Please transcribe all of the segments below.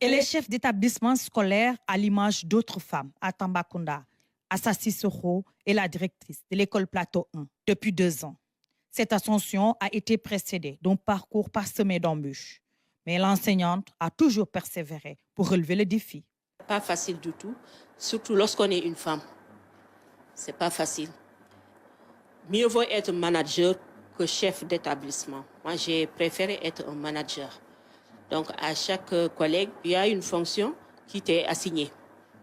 Elle est chef d'établissement scolaire à l'image d'autres femmes à Tambacounda. Assa Sissoko est la directrice de l'école Plateau 1 depuis 2 ans. Cette ascension a été précédée d'un parcours parsemé d'embûches. Mais l'enseignante a toujours persévéré pour relever le défi. Pas facile du tout, surtout lorsqu'on est une femme. C'est pas facile. Mieux vaut être manager que chef d'établissement. Moi, j'ai préféré être un manager. Donc, à chaque collègue, il y a une fonction qui t'est assignée.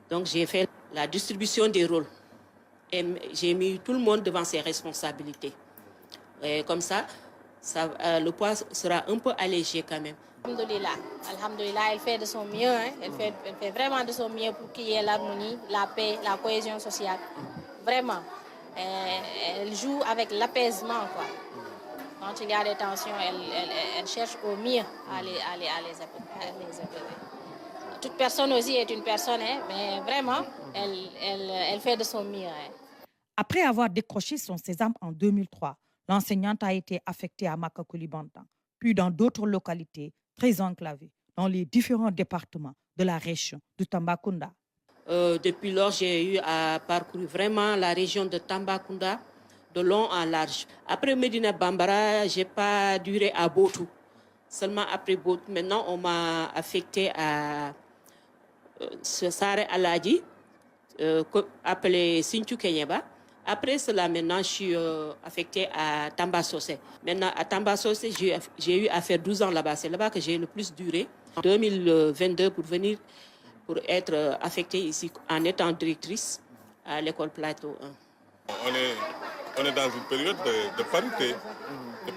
Donc, j'ai fait la distribution des rôles. Et j'ai mis tout le monde devant ses responsabilités. Et comme ça, le poids sera un peu allégé quand même. Alhamdulillah. Alhamdulillah, elle fait de son mieux. Hein. Elle fait vraiment de son mieux pour qu'il y ait l'harmonie, la paix, la cohésion sociale. Vraiment. Elle joue avec l'apaisement, quoi. Quand il y a des tensions, elle cherche au mieux à les apaiser. Toute personne aussi est une personne, hein, mais vraiment, elle fait de son mieux. Hein. Après avoir décroché son sésame en 2003, l'enseignante a été affectée à Makakoulibantan, puis dans d'autres localités très enclavées, dans les différents départements de la région de Tambacounda. Depuis lors, j'ai eu à parcourir vraiment la région de Tambacounda, de long en large. Après Medina Bambara, je n'ai pas duré à Botou. Seulement après Botou, maintenant, on m'a affecté à Sare Aladji, appelé Sinthiou Kenyeba. Après cela, maintenant, je suis affectée à Tambasossé. Maintenant, à Tambasossé, j'ai eu à faire 12 ans là-bas. C'est là-bas que j'ai le plus duré. En 2022, pour être affectée ici en étant directrice à l'école Plateau 1. On est dans une période de parité. Et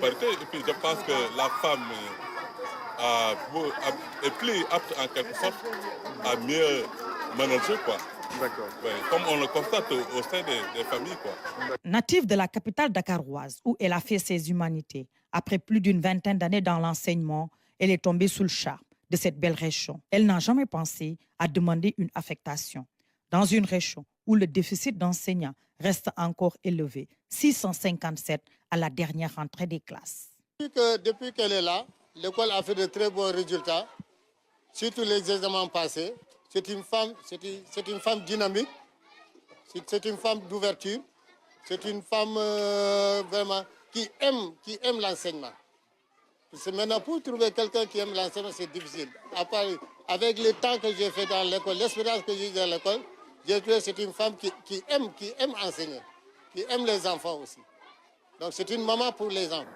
puis je pense que la femme est plus apte en quelque sorte à mieux manager, quoi. D'accord. Ouais, comme on le constate au sein des familles, quoi. Native de la capitale dakaroise, où elle a fait ses humanités, après plus d'une vingtaine d'années dans l'enseignement, elle est tombée sous le charme de cette belle région. Elle n'a jamais pensé à demander une affectation. Dans une région où le déficit d'enseignants reste encore élevé, 657 à la dernière rentrée des classes. Depuis qu'elle est là, l'école a fait de très bons résultats, surtout les examens passés. C'est une femme dynamique, c'est une femme d'ouverture, c'est une femme vraiment qui aime l'enseignement. C'est maintenant pour trouver quelqu'un qui aime l'enseignement, c'est difficile. Avec le temps que j'ai fait dans l'école, l'expérience que j'ai eue dans l'école, j'ai trouvé que c'est une femme qui aime enseigner, qui aime les enfants aussi. Donc c'est une maman pour les enfants.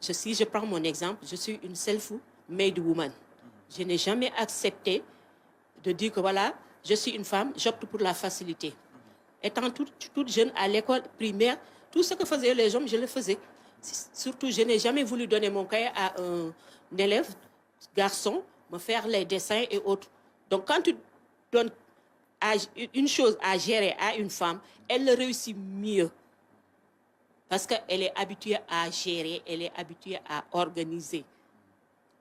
Si je prends mon exemple, je suis une self-made woman. Je n'ai jamais accepté de dire que voilà, je suis une femme, j'opte pour la facilité. Étant toute jeune à l'école primaire, tout ce que faisaient les hommes, je le faisais. Surtout, je n'ai jamais voulu donner mon cahier à un élève, garçon, me faire les dessins et autres. Donc, quand tu donnes une chose à gérer à une femme, elle le réussit mieux. Parce qu'elle est habituée à gérer, elle est habituée à organiser.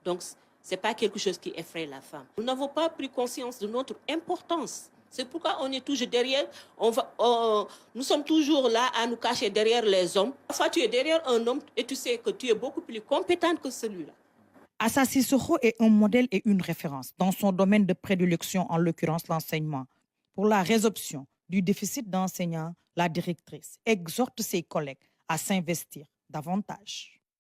Donc, ce n'est pas quelque chose qui effraie la femme. Nous n'avons pas pris conscience de notre importance. C'est pourquoi on est toujours derrière, nous sommes toujours là à nous cacher derrière les hommes. Parfois, tu es derrière un homme et tu sais que tu es beaucoup plus compétente que celui-là. Assa Sissoko est un modèle et une référence dans son domaine de prédilection, en l'occurrence l'enseignement. Pour la résorption du déficit d'enseignants, la directrice exhorte ses collègues à s'investir davantage.